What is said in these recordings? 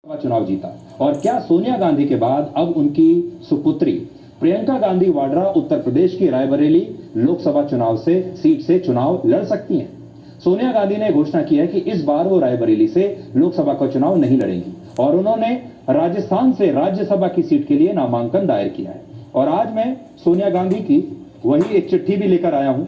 चुनाव जीता। और क्या सोनिया गांधी के बाद अब उनकी सुपुत्री प्रियंका गांधी वाड्रा उत्तर प्रदेश की रायबरेली लोकसभा चुनाव से सीट से चुनाव लड़ सकती हैं? सोनिया गांधी ने घोषणा की है कि इस बार वो रायबरेली से लोकसभा का चुनाव नहीं लड़ेंगी और उन्होंने राजस्थान से राज्यसभा की सीट के लिए नामांकन दायर किया है। और आज मैं सोनिया गांधी की वही एक चिट्ठी भी लेकर आया हूं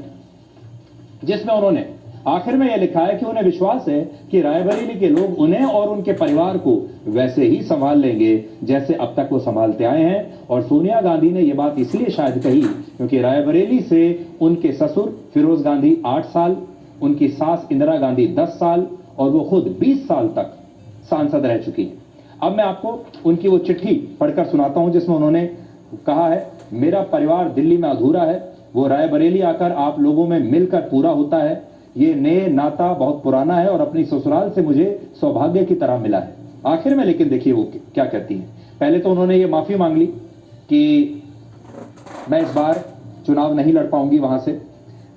जिसमें उन्होंने आखिर में यह लिखा है कि उन्हें विश्वास है कि रायबरेली के लोग उन्हें और उनके परिवार को वैसे ही संभाल लेंगे जैसे अब तक वो संभालते आए हैं। और सोनिया गांधी ने यह बात इसलिए शायद कही क्योंकि रायबरेली से उनके ससुर फिरोज गांधी 8 साल, उनकी सास इंदिरा गांधी 10 साल और वो खुद 20 साल तक सांसद रह चुकी हैं। अब मैं आपको उनकी वो चिट्ठी पढ़कर सुनाता हूं जिसमें उन्होंने कहा है, मेरा परिवार दिल्ली में अधूरा है, वो रायबरेली आकर आप लोगों में मिलकर पूरा होता है। ये नए नाता बहुत पुराना है और अपनी ससुराल से मुझे सौभाग्य की तरह मिला है। आखिर में लेकिन देखिए वो क्या कहती हैं। पहले तो उन्होंने ये माफी मांग ली कि मैं इस बार चुनाव नहीं लड़ पाऊंगी वहां से,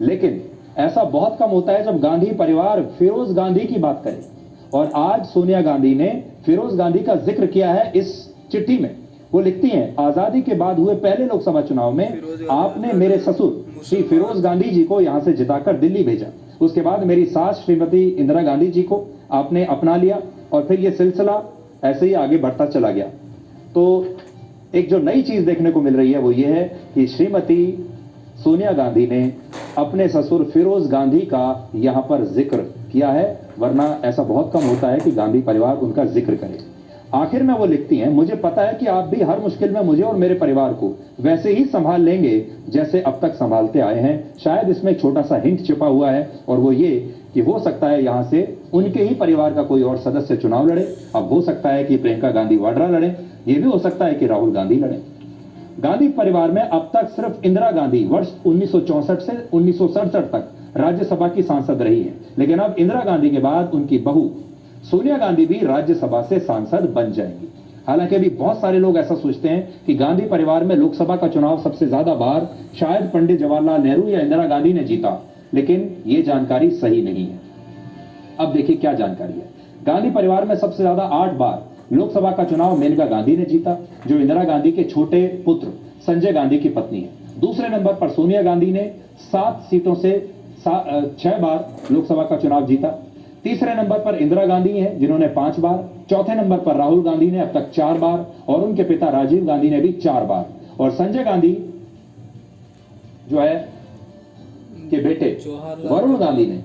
लेकिन ऐसा बहुत कम होता है जब गांधी परिवार फिरोज गांधी की बात करे। और आज सोनिया गांधी ने फिरोज गांधी का जिक्र किया है इस चिट्ठी में। वो लिखती हैं, आजादी के बाद हुए पहले लोकसभा चुनाव में आपने मेरे ससुर श्री फिरोज गांधी जी को यहां से जिताकर दिल्ली भेजा। उसके बाद मेरी सास श्रीमती इंदिरा गांधी जी को आपने अपना लिया और फिर यह सिलसिला ऐसे ही आगे बढ़ता चला गया। तो एक जो नई चीज देखने को मिल रही है वो ये है कि श्रीमती सोनिया गांधी ने अपने ससुर फिरोज गांधी का यहां पर जिक्र किया है, वरना ऐसा बहुत कम होता है कि गांधी परिवार उनका जिक्र करे। आखिर में वो लिखती हैं, मुझे पता है कि आप भी हर मुश्किल में मुझे और मेरे परिवार को वैसे ही संभाल लेंगे जैसे अब तक संभालते आए हैं। शायद इसमें एक छोटा सा हिंट छिपा हुआ है और वो ये कि हो सकता है यहां से उनके ही परिवार का कोई और सदस्य चुनाव लड़े। अब हो सकता है कि प्रियंका गांधी वाड्रा लड़े, ये भी हो सकता है कि राहुल गांधी लड़े। गांधी परिवार में अब तक सिर्फ इंदिरा गांधी वर्ष 1964 से 1967 तक राज्यसभा की सांसद रही है, लेकिन अब इंदिरा गांधी के बाद उनकी बहू सोनिया गांधी भी राज्यसभा से सांसद बन जाएंगी। हालांकि अभी बहुत सारे लोग ऐसा सोचते हैं कि गांधी परिवार में लोकसभा का चुनाव सबसे ज्यादा बार शायद पंडित जवाहरलाल नेहरू या इंदिरा गांधी ने जीता, लेकिन यह जानकारी सही नहीं है। अब देखिए क्या जानकारी है। गांधी परिवार में सबसे ज्यादा 8 बार लोकसभा का चुनाव मेनका गांधी ने जीता, जो इंदिरा गांधी के छोटे पुत्र संजय गांधी की पत्नी है। दूसरे नंबर पर सोनिया गांधी ने 7 सीटों से 6 बार लोकसभा का चुनाव जीता। तीसरे नंबर पर इंदिरा गांधी हैं जिन्होंने 5 बार। चौथे नंबर पर राहुल गांधी ने अब तक 4 बार और उनके पिता राजीव गांधी ने भी 4 बार। और संजय गांधी जो है के बेटे वरुण गांधी ने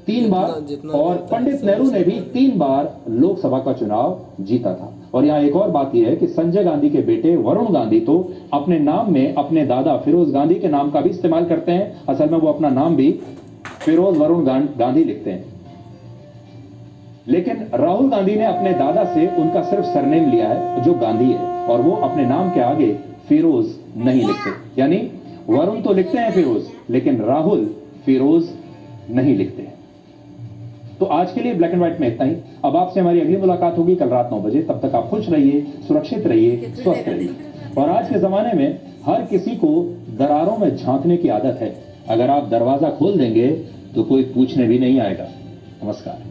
3 बार और पंडित नेहरू ने भी 3 बार लोकसभा का चुनाव जीता था। और यहां एक और बात यह है कि संजय गांधी के बेटे वरुण गांधी तो अपने नाम में अपने दादा फिरोज गांधी के नाम का भी इस्तेमाल करते हैं। असल में वो अपना नाम भी फिरोज वरुण गांधी लिखते हैं, लेकिन राहुल गांधी ने अपने दादा से उनका सिर्फ सरनेम लिया है जो गांधी है, और वो अपने नाम के आगे फिरोज नहीं लिखते। यानी वरुण तो लिखते हैं फिरोज, लेकिन राहुल फिरोज नहीं लिखते हैं। तो आज के लिए ब्लैक एंड व्हाइट में इतना ही। अब आपसे हमारी अगली मुलाकात होगी कल रात 9 बजे। तब तक आप खुश रहिए, सुरक्षित रहिए, स्वस्थ रहिए। और आज के जमाने में हर किसी को दरारों में झांकने की आदत है। अगर आप दरवाजा खोल देंगे तो कोई पूछने भी नहीं आएगा। नमस्कार।